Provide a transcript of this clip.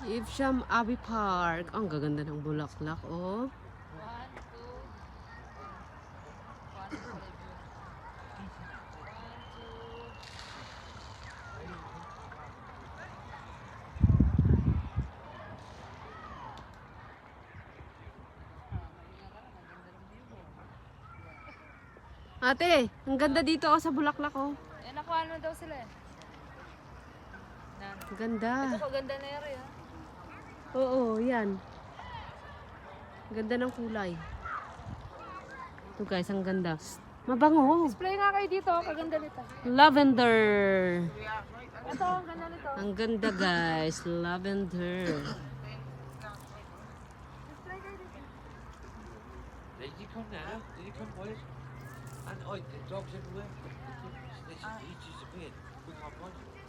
Evesham Abbey Park. Ang gaganda ng bulaklak, oh. Ate, ang ganda dito oh, sa bulaklak, oh. Eh, nakuha naman daw sila eh. Ang ganda. Ito kaganda na yun eh. Oo, yan. Ang ganda ng kulay. Ito guys, ang ganda. Mabango. Display nga kayo dito, kaganda nito. Lavender. Ito, ang ganda nito. Ang ganda guys, lavender. Display kayo dito. Did you come now? Did you come boys? And the dogs everywhere. This is, he disappeared. We can't find him.